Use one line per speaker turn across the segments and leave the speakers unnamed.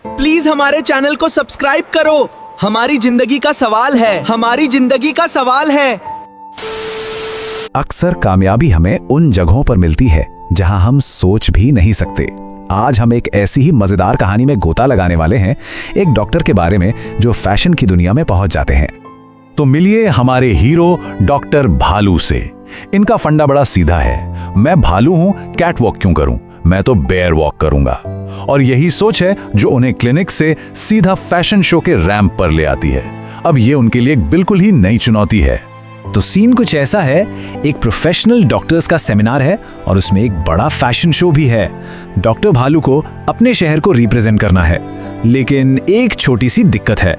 Please हमारे channel को subscribe करो। हमारी जिंदगी का सवाल है, हमारी जिंदगी का सवाल है।
अक्सर कामयाबी हमें उन जगहों पर मिलती है जहां हम सोच भी नहीं सकते। आज हम एक ऐसी ही मजेदार कहानी में गोता लगाने वाले हैं, एक डॉक्टर के बारे में जो फैशन की दुनिया में पहुंच जाते हैं। तो मिलिए हमारे हीरो डॉक्टर भालू से। इनका फंडा बड़ा सीधा है, मैं भालू हूं, कैट वॉक क्यों करूं, मैं तो बेयर वॉक करूंगा। और यही सोच है जो उन्हें क्लिनिक से सीधा फैशन शो के रैंप पर ले आती है। अब ये उनके लिए एक बिल्कुल ही नई चुनौती है।
तो सीन कुछ ऐसा है, एक प्रोफेशनल डॉक्टर्स का सेमिनार है और उसमें एक बड़ा फैशन शो भी है। डॉक्टर भालू को अपने शहर को रिप्रेजेंट करना है, लेकिन एक छोटी सी दिक्कत है।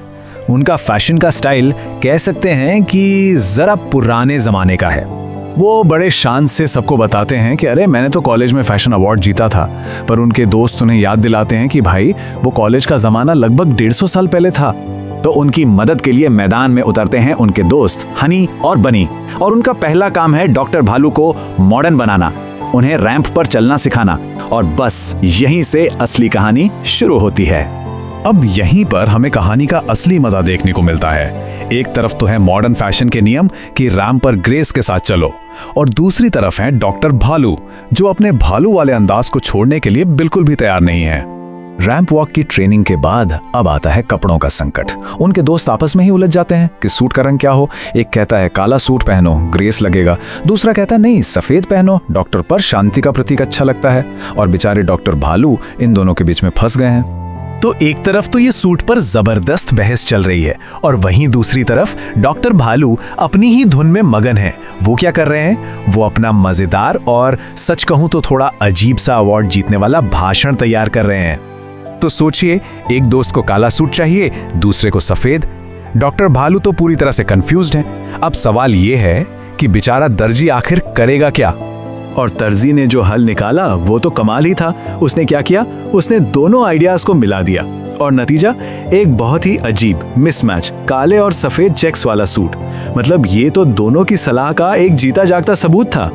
उनका फैशन का स्टाइल कह सकते हैं कि जरा पुराने जमाने का है।
वो बड़े शान से सबको बताते हैं कि अरे मैंने तो कॉलेज में फैशन अवार्ड जीता था, पर उनके दोस्त उन्हें याद दिलाते हैं कि भाई वो कॉलेज का जमाना लगभग 150 साल पहले था। तो उनकी मदद के लिए मैदान में उतरते हैं उनके दोस्त हनी और बनी, और उनका पहला काम है डॉक्टर भालू को मॉडर्न बनाना, उन्हें रैंप पर चलना सिखाना। और बस यहीं से असली कहानी शुरू होती है।
अब यहीं पर हमें कहानी का असली मजा देखने को मिलता है। एक तरफ तो है मॉडर्न फैशन के नियम कि रैंप पर ग्रेस के साथ चलो, और दूसरी तरफ है डॉक्टर भालू जो अपने भालू वाले अंदाज को छोड़ने के लिए बिल्कुल भी तैयार नहीं है।
रैंप वॉक की ट्रेनिंग के बाद अब आता है कपड़ों का संकट। उनके दोस्त आपस में ही उलझ जाते हैं कि सूट का रंग क्या हो। एक कहता है काला सूट पहनो, ग्रेस लगेगा। दूसरा कहता है नहीं, सफेद पहनो, डॉक्टर पर शांति का प्रतीक अच्छा लगता है। और बेचारे डॉक्टर भालू इन दोनों के बीच में फंस गए हैं।
तो एक तरफ तो ये सूट पर जबरदस्त बहस चल रही है, और वहीं दूसरी तरफ डॉक्टर भालू अपनी ही धुन में मगन है। वो क्या कर रहे हैं? वो अपना मजेदार और सच कहूं तो थोड़ा अजीब सा अवार्ड जीतने वाला भाषण तैयार कर रहे हैं।
तो सोचिए, एक दोस्त को काला सूट चाहिए, दूसरे को सफेद। डॉक्टर भालू तो पूरी तरह से कंफ्यूज्ड है। अब सवाल यह है कि बेचारा दर्जी आखिर करेगा क्या? और दर्जी ने जो हल निकाला वो तो कमाल ही था। उसने क्या किया? उसने दोनों आइडियाज को मिला दिया, और नतीजा एक बहुत ही अजीब मिसमैच, काले और सफेद चेक्स वाला सूट। मतलब ये तो दोनों की सलाह का एक जीता जागता सबूत था।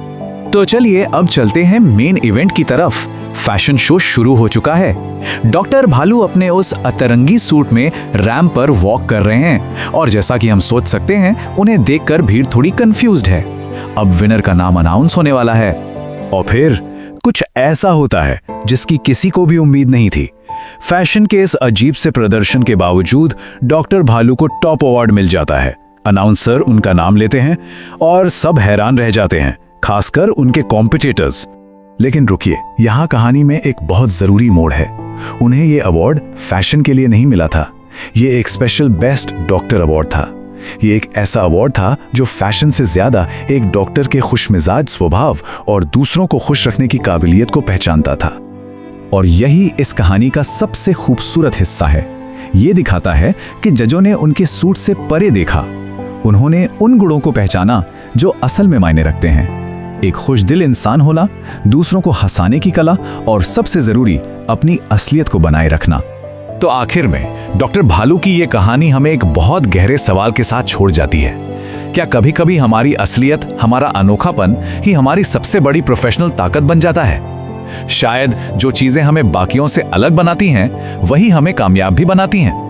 तो चलिए अब चलते हैं मेन इवेंट की तरफ। फैशन शो शुरू हो चुका है। डॉक्टर भालू अपने उस अतरंगी सूट में रैंप पर वॉक कर रहे हैं, और जैसा कि हम सोच सकते हैं, उन्हें देखकर भीड़ थोड़ी कंफ्यूज्ड है। अब विनर का नाम अनाउंस होने वाला है, और फिर कुछ ऐसा होता है जिसकी किसी को भी उम्मीद नहीं थी। फैशन के इस अजीब से प्रदर्शन के बावजूद डॉक्टर भालू को टॉप अवार्ड मिल जाता है। अनाउंसर उनका नाम लेते हैं और सब हैरान रह जाते हैं, खासकर उनके कॉम्पिटिटर्स। लेकिन रुकिए, यहाँ कहानी में एक बहुत जरूरी मोड़ है। उन्हें ये अवार्ड फैशन के लिए नहीं मिला था, ये एक स्पेशल बेस्ट डॉक्टर अवार्ड था। ये एक ऐसा अवार्ड था जो फैशन से ज्यादा एक डॉक्टर के खुशमिजाज स्वभाव और दूसरों को खुश रखने की काबिलियत को पहचानता था। और यही इस कहानी का सबसे खूबसूरत हिस्सा है। ये दिखाता है कि जजों ने उनके सूट से परे देखा। उन्होंने उन गुणों को पहचाना जो असल में मायने रखते हैं। एक खुशदिल इंसान होना, दूसरों को हंसाने की कला, और सबसे जरूरी अपनी असलियत को बनाए रखना। तो आखिर में डॉक्टर भालू की ये कहानी हमें एक बहुत गहरे सवाल के साथ छोड़ जाती है। क्या कभी कभी हमारी असलियत, हमारा अनोखापन ही हमारी सबसे बड़ी प्रोफेशनल ताकत बन जाता है? शायद जो चीजें हमें बाकियों से अलग बनाती हैं, वही हमें कामयाब भी बनाती हैं।